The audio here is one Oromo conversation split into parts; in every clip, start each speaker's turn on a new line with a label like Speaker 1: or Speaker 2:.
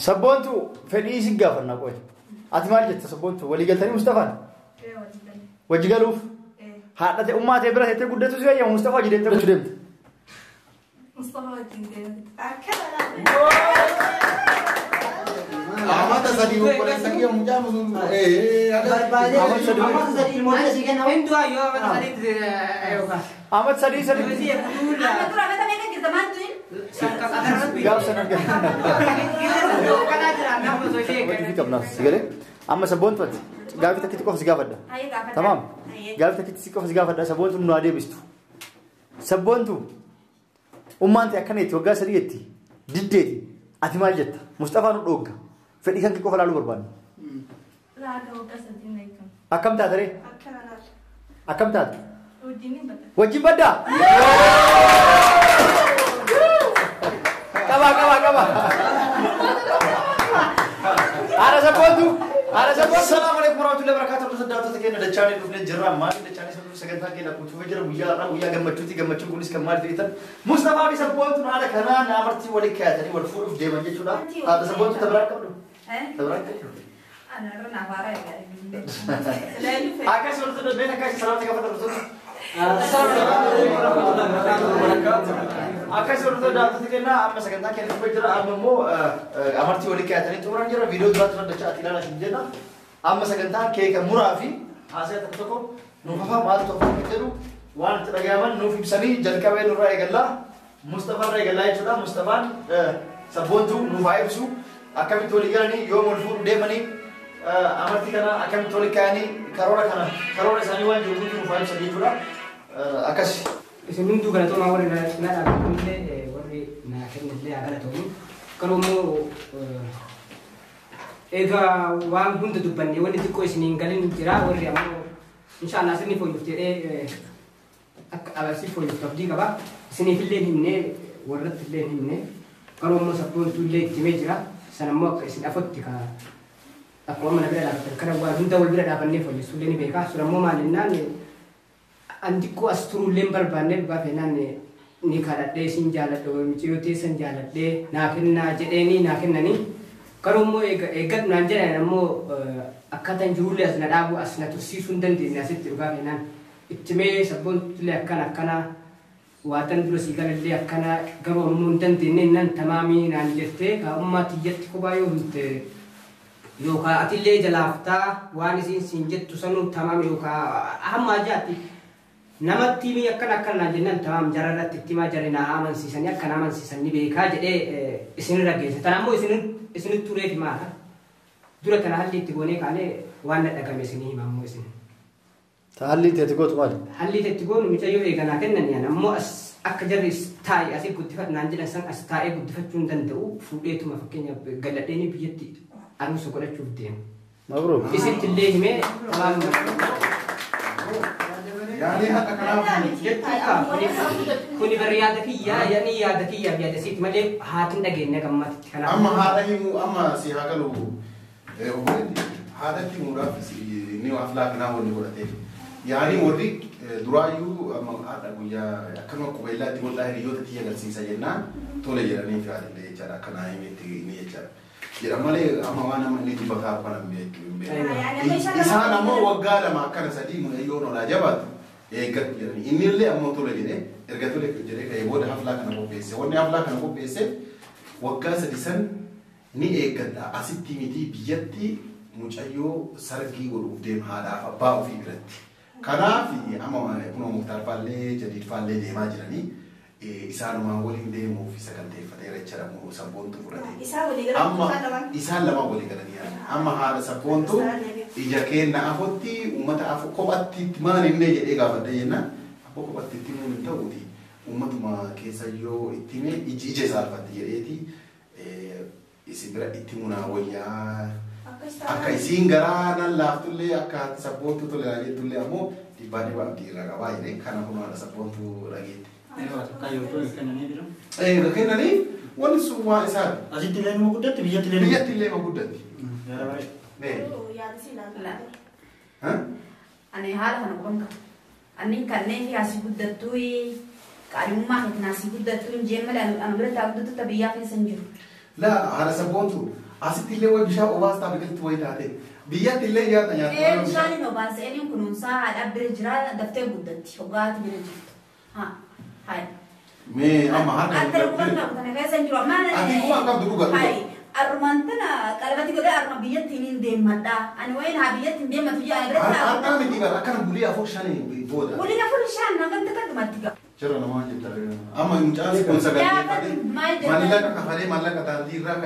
Speaker 1: سبونتو فني سيغافنا قوي اتمال جت سبونتو ولي قلتني مصطفى وجي قالوف هذا امته برا هته قدته زي يا مصطفى جدت تدمت
Speaker 2: مصطفى جدت
Speaker 3: Amata sadi bukan sagi yang muda musuh.
Speaker 4: Amata sadi ilmunya sih kan.
Speaker 5: Itu ayo amata sadi ayo kah.
Speaker 1: Amat sadi.
Speaker 2: Amat tuh apa tadi kan kita mantuin.
Speaker 1: Gak usah nanti. Kita fikir benar. Segala. Amma sabun tuh. Gak kita kau segala pada. Tamam. Gak kita kau segala pada sabun tuh nuade bistu. Sabun tuh. Umman teh akan itu gak sedikit. Didde. Atimal jeta. Mustafa nudoga. فدي كان كيف فلالو بربان
Speaker 2: لا هو قصد إنكم
Speaker 1: أكم تادري أكم تاد
Speaker 2: وجيني بدا
Speaker 1: وجيب بدا كما أنا سبوتو السلام عليكم ورحمة الله وبركاته تصدقت تكين ada channel dulu jeram mal ada channel satu segan tak kena kutu wajar buya gammachuti kunis kamar itu Mustafa bisa sebontu ada karena amarti wali kaya tadi wal furu de manje sudah ada sebontu tabrak kabdu tabrak
Speaker 2: أنا رنا فارق
Speaker 1: Akas sudah bena kasih salam tiga pada Rasul.
Speaker 4: Assalamualaikum warahmatullahi wabarakatuh.
Speaker 1: Akas sudah datang tiga na amma segan tak kena bejara amma mo amarti wali kaya tadi orang jera video dua terus ada catilan asyik jena amma segan tak kaya murafi hasil tertoko nufafa mal tu bejeru wan teragaman nufi bisani jalkawe nura egalla Mustafa egalla itu dah Mustafa sabuntu nufai bisu akam itu ligani yom ulfur demani amarti kana akam tolikani karora sani wan jurutu faham sedikit akas
Speaker 5: Isin tu kalau tu mau nak kunde wari nak kena le agak tu kalau mau ega wang pun tu bandi wani tu kau isin inggalin jira wari amu insyaallah sini pun jute ala si pun jute di kaba sini fillen himne warat fillen himne kalau mau sapun tu le time jira sana mau isin afot tika aku mana bela karena gua minta wal bela dapat nih fokus sudah nih beka sudah mau mana nih antiku astru lempar bandel gua penan nih karat deh sinjalat deh menciuti sinjalat deh nakin naje ini nakin nani kalau mau egat nanje nih mau akatan julias nada aku asna tuh si sundan di nasi juga penan itme sabun tuh akana watan terus ikan le akana kalau muntan tinen tamami nanjete ka umat jet ko bayo hunte yoka atille jalafta wani sinjet tusanu tamam yoka amma jati namatti mi yakkan najennan tamam jarara tittima jarina aman sisan yakkan aman sisan ni beka jede isin rage tanamo isin ture fi mara dura tan halli tigone kale wana daga mesini mammo isin
Speaker 1: tahalli tetigo tumal
Speaker 5: halli tetigo mi tayo e gana kennan ya nammo akka jarri stai asi gudifat nanjina san astai gudifat chundan do fude tuma fakenya galadeni biyati anu sekolah cudem.
Speaker 1: Mabrook.
Speaker 5: Isi tilih me.
Speaker 3: Yani hata kenapa?
Speaker 5: Kuni beriada kiya, yani iada kiya biada sit male hatin dagenya gammat kana.
Speaker 3: Amma hada himu amma si hakalu. Hada ti muraf si ni wafla kana woni wurate. Yani wori durayu amma hada guya kama kubaila ti wallahi yota ti yagal sisa jenna tole yerani fi hada le jara kana imeti ni jara. Jiramale ama wana mani di bakar pana metu. Isana mo wagala ma kana sadi mo yono la jabat e gat yani inille amma to le jene ergato le jere kay boda hafla kana ko pese woni hafla kana ko pese wagga sadi san ni e gada asitimiti biyatti mucayyo sargi wuruf dem hada abba fi biratti kana fi amma kuno mutar falle jadid falle de ma jirani isaan ma waliin deemu fi saganteeffatee rechara mu sabboontu fudhate amma isaan lama walii galanii amma haala sabboontu ija kenna afotti ummata afo kophatti maal inni jedhee gaafadha jenna afo kophatti itti muun hin ta'uuti ummatuma keessa yoo ittime ija saalfatte jedheeti isin bira itti munaa wayyaa akka isiin garaa nan laaftullee akka sabboontu tole jetullee ammoo dhibbaa dhibaa abdii irraa qabaa jedhee kana kun haala sabboontu rageetti.
Speaker 4: Kayu tu kenani bilang.
Speaker 3: Kenani, wani semua isar.
Speaker 4: Asyik tilai mau kudat, biar tilai.
Speaker 3: Biar tilai mau kudat.
Speaker 4: Ya baik.
Speaker 3: Nih.
Speaker 2: Hah? Ane hal kan bangka. Ane kan nih asyik kudat tuh. Kalau rumah kita nasi kudat tuh jemal anu berita kudat tuh tapi ya kan senjur.
Speaker 3: لا هذا سبونتو أسيت اللي هو بيشاف أواز تابعت ويتاته بيات اللي جات
Speaker 2: إيه مشان إنه بس إني يكونون ساعة أبرج جرا دفتر بدتي وقعت برجت ها هاي
Speaker 3: مي أما هذا
Speaker 2: أنت أنا كذا سنجوا ما
Speaker 3: أنا هو أكاد دروغا
Speaker 2: هاي أرمانتنا كلامتي كده أرمبيات تنين دم مدا أنا وين هبيات دم ما تجي أنا
Speaker 3: أنا من دينا أكان بولي أفوق شاني بودا
Speaker 2: بولي نفول شان نعم تكاد ما تيجا
Speaker 3: شرنا ما جبت أما يمجاز كون سكالي مالك كفالي مالك كتاندي راك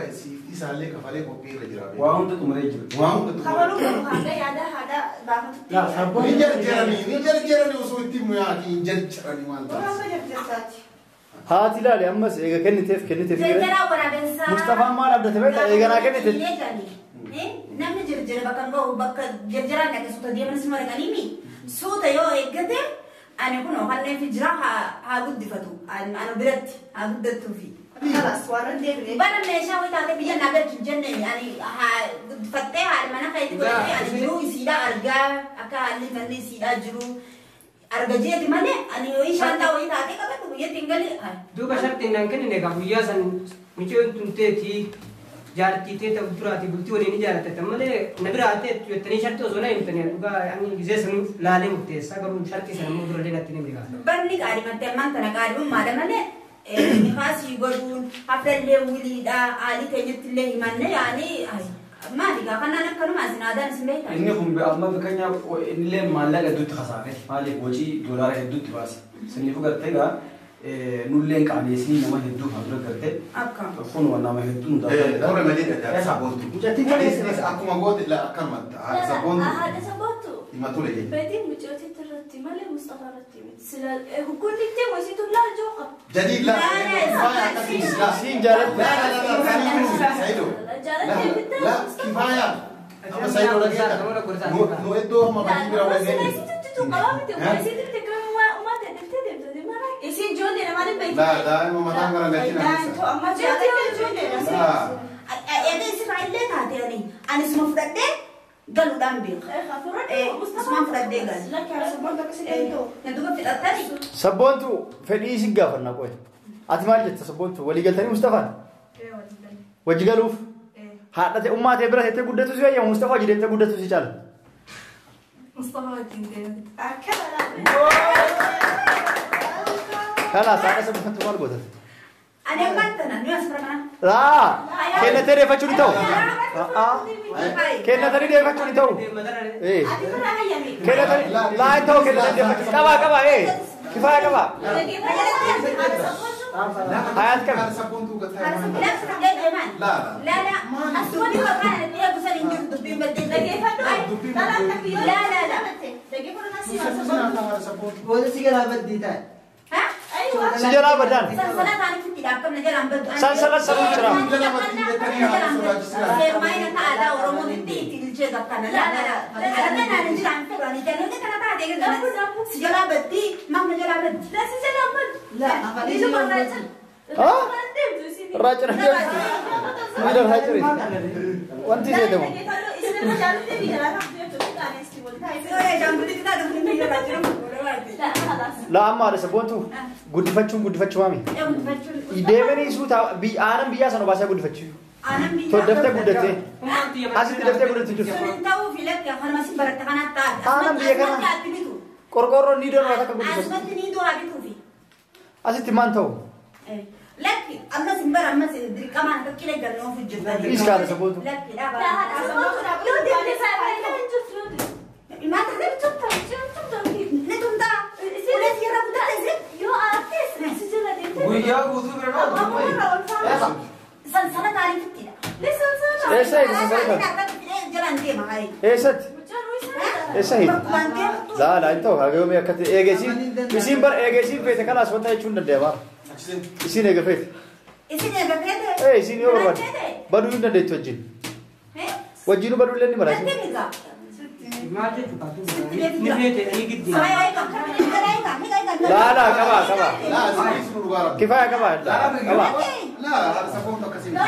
Speaker 3: إسالي كفالي كوبي رجرابي
Speaker 4: وأنت تمرج
Speaker 3: واو تتو
Speaker 2: خبروا هذا هذا بعمل
Speaker 4: لا سبون
Speaker 3: نيجر جراني وسويتي مياكي نيجر جراني مالك
Speaker 1: هاتي لا لي أمس إيه كنتي
Speaker 2: جرجرا ولا بنسا
Speaker 1: مصطفى ما لابد تبيت إيه أنا كنتي
Speaker 2: namni jirjira bakka ngoo bakka jirjiraan dhaqe suuta deeman si mara kanimi suuta yoo eeggate ani kun kanneen fi jira haa guddifatu ana biratti haa guddattuufi. Bara meeshaa wayii taate biyya naa galchu jenne ani haa guddifattee haadha mana keetti godhattee ani jiru isiidhaa argaa akka haalli manni isiidhaa jiru arga jeeti malee ani yoo shaantaa wayii taatee qabatu biyyatti hin galee.
Speaker 5: Duuba shartiin nan kennine egaa guyyaa san michoon tunteetii jaartii ta'e duraati bultii waliin ijaarrate malee na biraa ta'e jettanii shartii osoo na himtanii dhugaa ani gisee sanuuf laalee murteessaa garuu shartii sana immoo dura natti ni beekaa.
Speaker 2: Barni qaadhimattee ammaan tana qaadhimummaadha malee nifaasii godhuun hafdallee wiliidhaa haalii keenyatti illee himanne yaani maaligaa kanaan akkanumaa isin aadaan isin beektaa.
Speaker 4: inni kun amma fakkeenya innillee maallaqa hedduutti kasaare maaliif hojii doolaara hedduutti baase siniif gartee egaa nulleen qaaneessinii nama hedduu fuuldura gartee kun waan nama hedduun
Speaker 3: Dora medida da sabontu. Ini akkuma goote la akkamata sabontu.
Speaker 6: Haadha sabontu.
Speaker 3: Imatule je.
Speaker 6: Beetiin mucootii irratti malee Mustafaa irratti miti. Sila hukunditti wasiitu laa jooqa.
Speaker 3: Jadi la.
Speaker 1: Siin jaalatti.
Speaker 3: Saido. La kifaya. Apa Saido lagi kan? Nu itu sama bagi berapa lagi?
Speaker 2: Isin joodee nama dhibba itti.
Speaker 3: La emang matang orang gaji nanti.
Speaker 2: Amma joodee. Egaa isirraa illee taatee ani suma fudhadhee galuudhaan beeku. Suma fudhadhee galu. Nanduuba fidhattani.
Speaker 1: Sabboontu fedhii isin gaafanna qoy. Ati maal jetta sabboontu walii galtanii Mustafaan? Wajji galuuf? Haadha ta'e ummaa ta'e bira ta'e guddatu si wayyaa Mustafaa jireenya guddatu si caala.
Speaker 6: Mustafaa wajjin deemu.
Speaker 1: Kanaaf haadha sabboontu maal gootate?
Speaker 2: Ani ammaan tana ni as fara
Speaker 1: Laa kennatee reeffachuu ni ta'u. Kennatanii reeffachuu ni ta'u. Kennatanii laa hin ta'u kennatanii reeffachuu. Qabaa qabaa kifaaya qabaa. Hayat kam?
Speaker 3: Sabontu kata.
Speaker 2: La. Asumani bakal dia bisa injur dubi berdiri lagi.
Speaker 4: Boleh sih kalau berdiri tak?
Speaker 1: Sejarah badan.
Speaker 2: Sansalat tadi tidak akan menjadi lambat.
Speaker 1: Sansalat sabun cerah.
Speaker 2: Main ada orang mau di juga karena la. Karena nanti jangan terlalu jangan karena tak ada kan. Sejarah beti, mak menjadi beti. Lah sejarah beti. Lah, itu mana?
Speaker 1: Ah? Raja raja. Mana raja ini? Wanti saya demo. La amma ada sabontu guddifachuu mami. Ideemanii suuta aanan biyyaa sana baasaa guddifachuu. To daftee guddattee. Asitti daftee guddattee jirtu. Aanan biyya kana qorqorroon ni doon akka guddifachuu. Asitti maan ta'u?
Speaker 2: Laki, amma simbar amma dirqamaan akka kila galnoo hojjetan.
Speaker 1: Iskaala sabontu.
Speaker 2: Laki yoo deemte saa Mata dia contoh. Ni tunda. Udah kira budak ni.
Speaker 6: Yo artis. Sejarah dia.
Speaker 4: Guyyaa guutuu bira dhaabbatu.
Speaker 2: Sana tarik tidak. Jalan dia mahal.
Speaker 1: Eessatti? Eessa hidhi? Laa hin ta'u hagayyoomii akkatti eegesiin isiin bar eegesiin feete kanaas wanta jechuun dandeema. Isiin eega feete. Isiin yoo barbaade baduu hin dandeettu wajjin. Wajjinuu baduu illee ni maraasa.
Speaker 5: Maal jechuudha ni feete ni giddi.
Speaker 1: Laa qaba. Kifaaya qaba.
Speaker 3: La sabontu kasih. La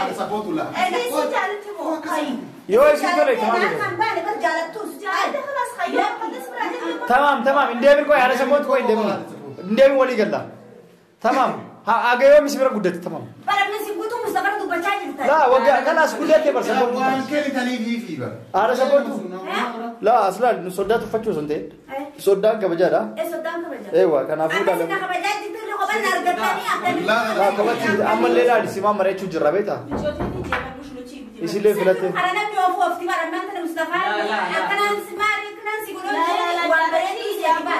Speaker 3: ada sabontu la.
Speaker 1: Yoo isin tole tamam indeemin qoy haadha sabboontu qoy indeemin. نديم ولي قلا تمام أجيو مسمير قدرت تمام
Speaker 2: برا من سيبوتو مستقر تو بتشاجر
Speaker 1: لا وقع خلاص قدرت بس
Speaker 3: وان كان تاني في بقى
Speaker 1: أنا سبورتو لا أصلا نصدق تفكر سنتين صدق كبجارة
Speaker 2: إيه صدق كبجارة
Speaker 1: أيوة كان أقول
Speaker 2: أنا سنا كبجارة تقول له قبل نرجعني أكلم
Speaker 1: لا كبجارة أما الليلة دي سما مرة تشوف جربتها إيش اللي فلته
Speaker 2: أنا نبي أوفو أفتي برا ما أنت مصطفى أنا سماري كنا سيقولون وابرني سيابا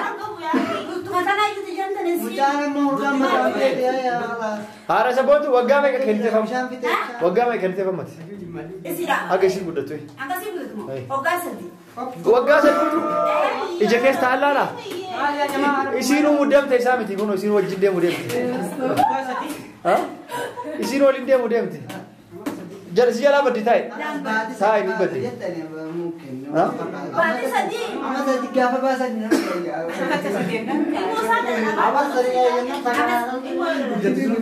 Speaker 2: قلت مثلا يجي جنت نسي
Speaker 1: هذا سبورتو وقع ما كنتي فهم وقع ما كنتي فهمت أجا شيء قدرت وين وقع سبورتو إجا كيس تعال لا إيشينو مدام تيسامي تيكونو إيشينو وجدي مدام ها إيشينو ولدي مدام تي جالس جالا بدي تاي تاي مين بدي ها
Speaker 2: بعدين صدق
Speaker 7: أما صدق كيف بس أنا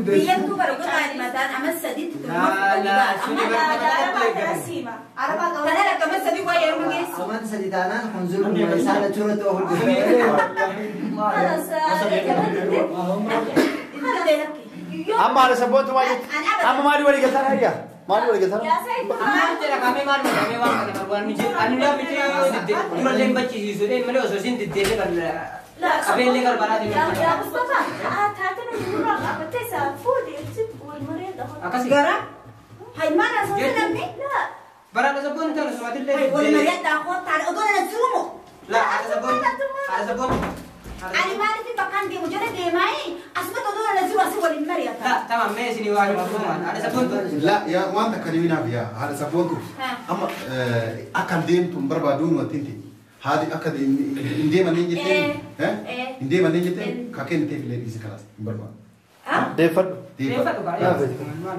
Speaker 2: dia tu baru ke Kalimantan, amat sedih tu. Karena ada amat sedih kau yang mengis.
Speaker 7: أما صدق أنا خنزور مسألة شورة أول
Speaker 1: أما على سبوت ما يت أما ما دي ولا كثر هيا ما دي ولا كثر
Speaker 5: أما ترى kami malu kami wang kami malu mijil anu dah mijil cuma lembut sih sudah malu sosin detail kan apa yang legal barat ini
Speaker 6: يا مصطفى تعال نروح أبتسا فودي تسيب والمريض
Speaker 5: akasih
Speaker 2: Sekarang, hai mana sosial ni?
Speaker 5: barat ada sabun tu semua tu
Speaker 2: Hai, boleh melihat aku tak ada orang yang suruh.
Speaker 5: lah ada sabun
Speaker 2: Ani mana sih bahkan dia mujurnya dia main, asma tu orang yang suruh asal boleh melihat.
Speaker 5: lah tamam mes ini wah ada sabun tu
Speaker 3: لا يا وانت كلمينا فيها هذا سبونتو اما اكل ديم تمبربادون وتنتي هذه اكل انديما نيجتين ها انديما نيجتين كاكين تي في ليس خلاص بربا
Speaker 1: ديفر
Speaker 5: Defa tu kan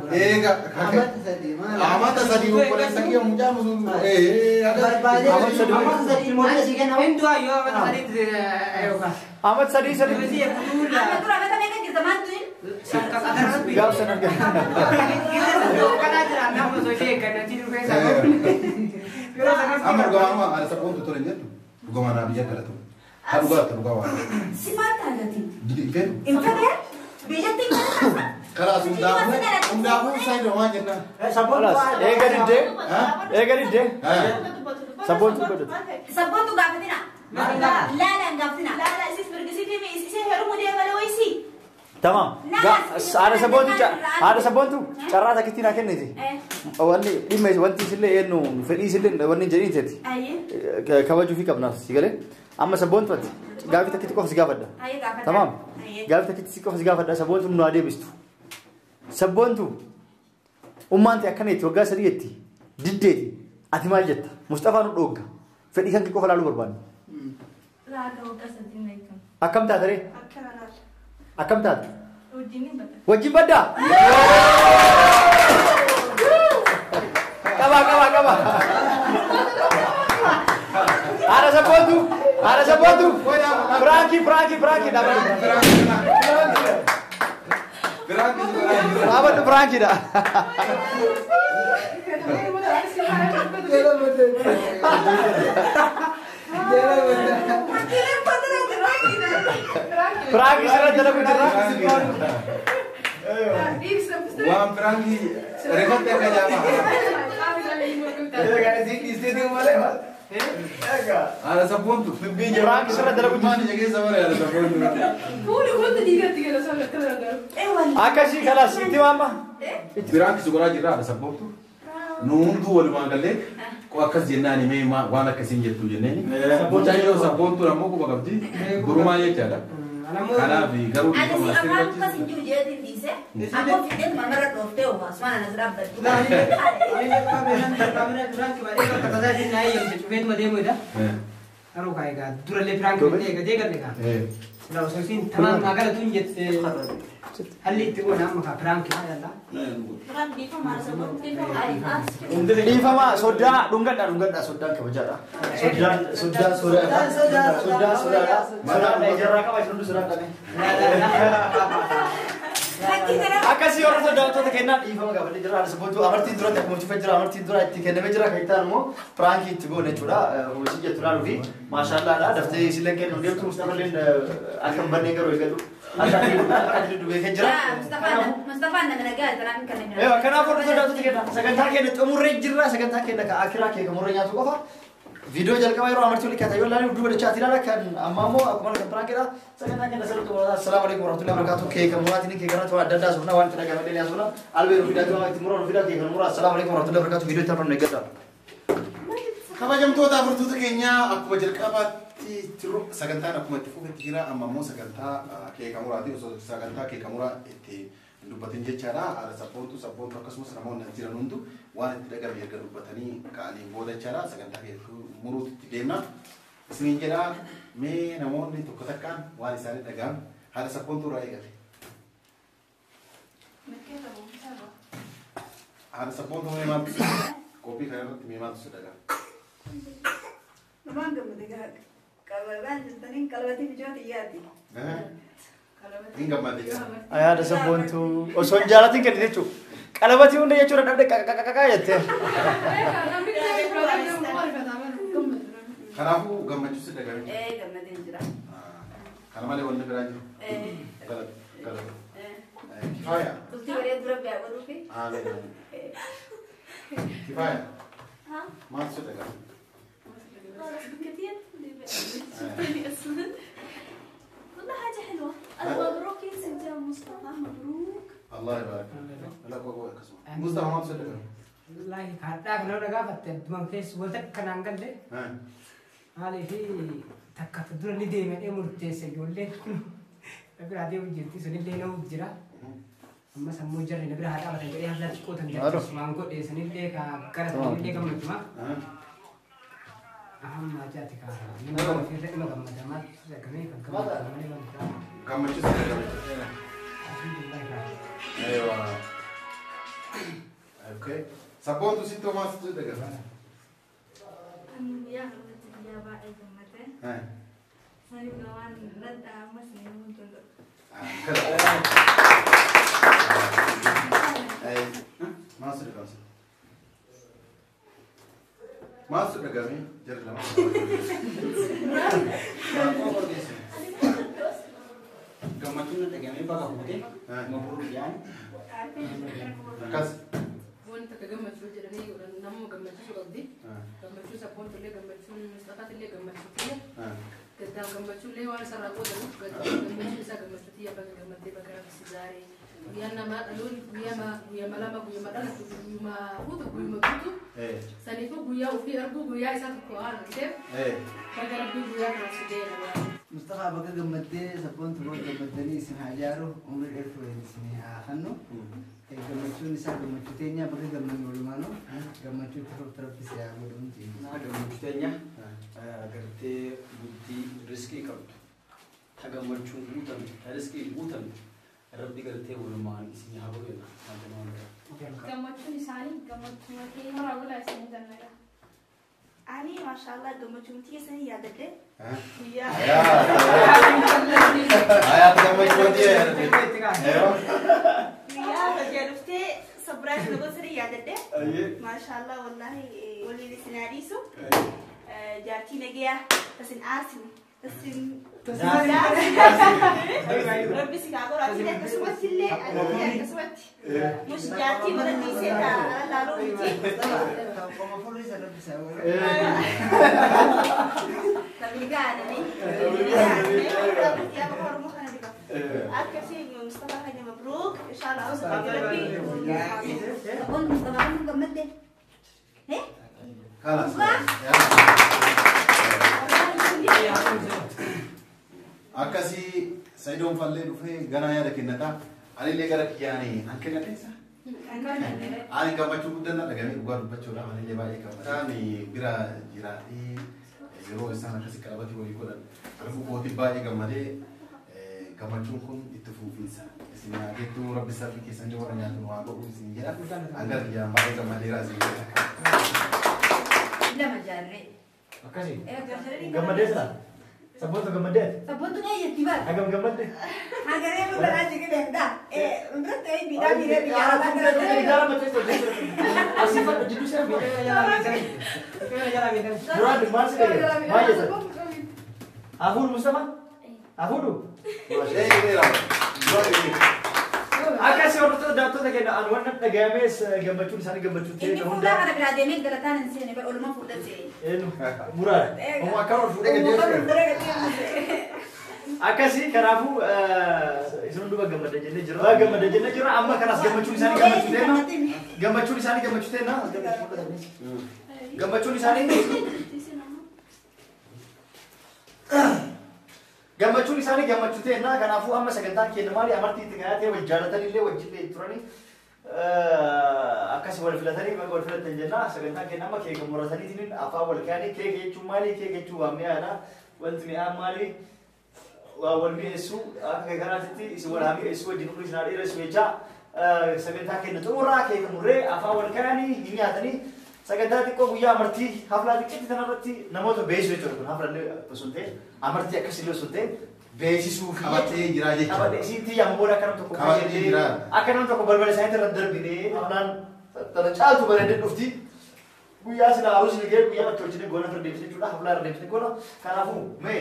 Speaker 3: ايه
Speaker 7: أما صدق ما
Speaker 3: اما تصدق ولا سكيه مجامس ايه
Speaker 7: أما صدق الموضوع sih kan
Speaker 5: Itu ayo apa tadi ayo kan.
Speaker 1: أحمد سدي
Speaker 5: Jadi
Speaker 1: سدي
Speaker 5: ya betul lah.
Speaker 2: Aku ramai tapi kan kita mantuin.
Speaker 5: Sangka kata
Speaker 1: جاب سنة
Speaker 5: kan aja nama sosial kan nanti tu kan.
Speaker 3: اما رغما على سبونتو تولنجت رغما انا بيجا كده رغما
Speaker 2: Si mata nanti.
Speaker 3: دي فين
Speaker 2: Infak ya? Bija tinggal.
Speaker 3: خلاص undahmu saya doang aja nah
Speaker 1: خلاص إيه قاعد يدي إيه قاعد يدي سبون تبدو
Speaker 2: Sabun tu gak betina. La gak betina.
Speaker 1: تمام هذا سبون تو هذا سبون تو شرّا كتير أكن نجي واني لما وانتي سلّي إنه فريق سلّي واني جرين تدي كواجو في كابناس سيقولي أما سبون تو قابل تكتي كوخ سجافة تمام قابل تكتي كوخ سجافة سبون تو منادي بستو سبون تو أمان تأكن يتوقع سريتي ديدتي أتمال جت مصطفى نروقا فريق كان كيكو فلالو بربان أكم تادري أكم تاد وجيب بدا كما ada sabatu Frankie dah apa tu Frankie dah Frankie sudah jalan berjalan.
Speaker 3: Wah, Frankie, remote apa jama? Ada sabun tu.
Speaker 1: Frankie sudah jalan berjalan.
Speaker 3: Jadi sama ada sabun tu.
Speaker 1: Akashi kalas itu apa?
Speaker 3: Frankie suka aja ada sabun tu. Nundu wal mangale. Ko akas jenna ni me ma wana kasin jettu jenne ni. Bocayo sabun tu ramu ko bagabdi. Guruma ye chada. Kana bi garu di
Speaker 2: Ada si
Speaker 3: masih
Speaker 2: akan kasih juga di dise. Aku fikir mana rafte hoga, mana nazar abad.
Speaker 5: kamera Frankie balik kata tadi naik yang cepat made muda. Aru kaya dura le Frankie le dega dega. Lau sosin tamam agar tunjet halli tu nama ka Frankie ada.
Speaker 1: Ini fama soda dunggat dah soda ke bajara. Soda Nigeria ka macam soda kami. Akasi orang soda tu terkena ini fama ka bajara ada sebut tu amar tidur tak mau cepat jara amar tidur itu kena bajara kita mau Frankie itu go necura usi jatuh lalu Masya Allah dah daftar silakan dia tu mustahil akan banding karo itu أدري دوبي كجرا
Speaker 2: مصطفى أنا من أجل ترى من كلامنا
Speaker 1: أيوة كنا أقول لك ده تكنا سكنتها كنا أمور رجلا سكنتها كنا كأكرا كي أمور رجال تقفا فيديو جل كمان يروح عمرتي لك هتقول لنا دوبي الشات لا كان أمامه أكمل كبران كده سكنتها كنا سلطة ولا السلام عليكم ورحمة الله وبركاته كي كمراتي كي كنا توا ددا سبنا وان كنا كمان اللي أسونا ألبي رفيدا توا تمرون رفيدا كي كمرات السلام عليكم ورحمة الله وبركاته فيديو تابعنا نقدر
Speaker 3: kabajamtoota furtuuta keenya akkuma jalqabaatti jiru sagantaan akkuma itti fufetti jira amma immoo sagantaa keekamuraati osoo sagantaa keekamuraa itti dubbatin jechaadha haala sabboontu akkasumas namoonni jiran hundu waan itti dhagame erga dubbatanii ka'anii booda jechaadha sagantaa keekamuruutti itti deemna isiniin jedha mee namoonni tokko takkaan waan isaanii dhaga'an haala sabboontu irraa eegale haala sabboontu mee maaltu qophii kana irratti mee maaltu si dhaga'an
Speaker 2: ما عندهم دقائق كلبان جتنين كلبتي بجوتي ياتي
Speaker 3: Inga mati.
Speaker 1: Ayah ada sabuntu. Oh sonjalatin kan itu. Kalau bati unda ya curang ada kakak ya teh.
Speaker 3: Karena aku gambar justru dagang.
Speaker 2: gambar dinjira.
Speaker 3: Karena malah warna beraju. Kalau. Kifaya.
Speaker 2: Tuh tiga dia berapa ya baru sih?
Speaker 3: Kifaya. Maksud dagang.
Speaker 6: والله حاجة حلوة. مبروك يا سيدي مصطفى مبروك.
Speaker 3: الله يبارك. لا كوكو كسمة. مصطفى ما تصدق.
Speaker 5: والله كهذا كنا رجعت تمام كيس ولتك كنا نقول له. هذه هي تكفى دور ندي من مرتين يقول له. نقول هذه وجدتي سنين لينا وجرا. أما سمو جرا نقول هذا ما تقولي هذا تشكو تنجح. ما نقول إيه سنين ليه كارت سنين ليه كم نجمع. أهم ما جاتك هذا. من في ذي ما كم نجمع.
Speaker 3: كم تشتري؟ أيوة. أوكي. سبون تسيتو ما تصدق كذا.
Speaker 6: يا يا بعد جمعتين. سنين كمان رد أهم سنين ممكن.
Speaker 3: كذا. أي ما صدق أصلا. ما صدق كذا. جرب لما.
Speaker 4: Gammachuun dhagahame bakka buutee mabrur yaan
Speaker 3: Akkas.
Speaker 8: Wanti akka gammachuu jedhanii nama gammachuu qabdi. Gammachuu sabboontuillee gammachuun Mustafaatillee gammachuutillee. Gaddaan gammachuullee waan isarraa qoodamu gammachuu isaa gammachuutii bakka gammattee bakka rakkisi zaaree. Guyyaan namaa dhaloon guyyaa lama guyyaa dhalatu guyyuma guutu. Saniifuu guyyaa ofii arguu guyyaa isaa tokko haala ta'eef bakka rabbii guyyaa kanaaf si deema.
Speaker 7: مصطفى بقى جمدتي سبون تروح جمدتني اسمها جارو عمر الفوين اسمها خنو جمدتوني سا جمدتينيا بقى جمد ولمانو جمدتو تروح في سيا ودون تي
Speaker 4: gammachuutenya agartee guddi riskii qabdu ta gammachuun guutamte ta riskii guutamte rabbi gartee walumaan isin haa godhena
Speaker 6: gammachuun isaanii gammachuu kee maraa walaa isin jannaga. Ani maashaallah gammachuu keessanii yaadadhe.
Speaker 3: Ya. Ayah gammachuun dia. Ayo.
Speaker 6: Ya bajaruftee surprise nama sering yaadadhe. Maashaallah wallahi waliin isin adiisu. Jaartii nagaya tasin aasin. ربي سكاكو راسي كسبت اللي أنا كسبت مش جاتي مرة نيسي لا لو بيجي
Speaker 7: كم فلوس أنا بسوي
Speaker 2: Tapi kan ini.
Speaker 6: يا بحر مخنا بك أكثر مصطفى هذا مبروك إن شاء الله أوصل ربي
Speaker 2: Sabun Mustafa kan gambar deh.
Speaker 3: خلاص. Akkasi Saidoon fallee dhufee ganaa yaada kennata. Anillee gara kiyyaanii an kennateessa. Ani gammachuu guddaan dhagamee dhugaa dubbachuudhaaf anillee baay'ee gammada. Ani bira jiraatee yeroo isaan akkasii qalabatii walii godhan garuu kootii baay'ee gammadee gammachuun kun itti fufiinsa. Isin nyaattuu rabbi isaafii keessan warra nyaatu waa godhuu isin jedha. An gara kiyyaan baay'ee gammadeera isin jedha.
Speaker 2: Lama jarre.
Speaker 1: Makasih. Gammadee sana. Sabun tu gammadee.
Speaker 2: Sabun tu kayak tiba.
Speaker 1: Agam gammadee.
Speaker 2: Agarnya bukan aja gitu dah. Menurut saya bidang dia
Speaker 1: bicara macam itu. Asifat jenis saya Murad di mana sih? Mana sih? Ahul Mustafa? Afuudhu.
Speaker 3: Ee jedheera.
Speaker 1: Akkasii hordoftoota daawwattoota keenya an waan dhagahamees gammachuun isaanii gammachuu ta'e
Speaker 2: Inni fuudhaa kana biraa deemee galataan hin seene bara oolmaa fuudhatee.
Speaker 1: Muraadha.
Speaker 3: Amma akka ol fuudhee gaggeessu.
Speaker 1: Akkasii kanaafuu isin hundumaa gammada jennee jira. Gammada jennee jira amma kanas gammachuun isaanii gammachuu ta'e gammachuun isaanii gammachuu ta'e gammachuun isaanii gammachuu ta'e kanaafuu amma sagantaan keenya maali amartii itti gahatee wal jaalatanii wajjin turanii akkasii wal filatanii wal filatan jenna sagantaan keenya amma keeka murataniitiin afaan wal kaanii keeka jechuun maali keeka jechuun waa mi'aadha wanti mi'aan maali wal mi'eessu akka kanaatti isin wal mi'eessu wajjin umrii isin dheeressu jecha sagantaa keenya xumuraa keeka murree afaan wal kaanii hin nyaatanii sagantaa xiqqoo guyyaa amartii haflaa xiqqeetti kanarratti namoota beeksisuu jechuudha kun haflallee osoo ta'e amartii akkasii osoo ta'e beeksisuu fi
Speaker 3: Qabatee jira jechuudha.
Speaker 1: qabatee isiitti yammuu booda akka nam tokko
Speaker 3: Qabatee jira.
Speaker 1: akka nam tokko balbala isaaniitti irratti darbinee haflaan tana caaltu bareedee dhufti guyyaa sila haruus ni gee guyyaa matti hojjete goona irra deemsine jechuudha haflaa irra deemsine goona kanaafuu mee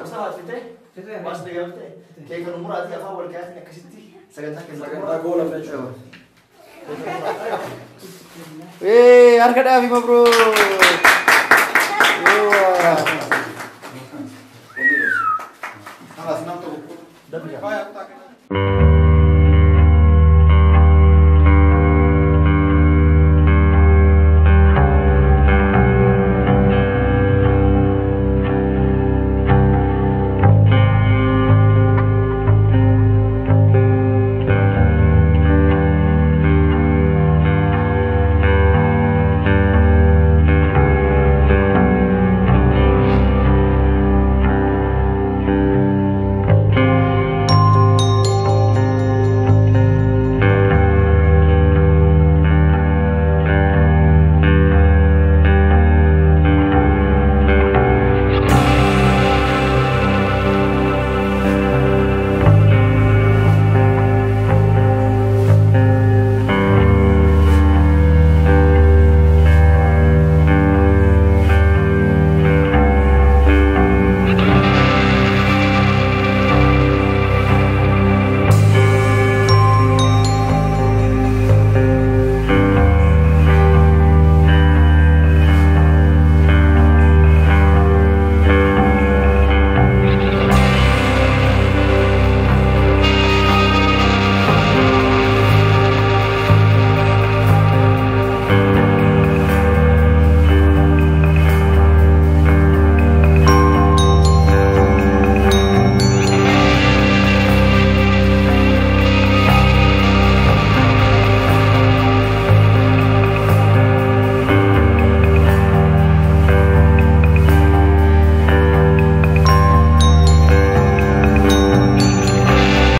Speaker 1: Mustafa fite waas deegamte keeka nu muraatii afaan wal kaayatiin akkasitti sagantaa keessa
Speaker 4: Sagantaa goona jechuudha.
Speaker 1: harka dhaafi mabrook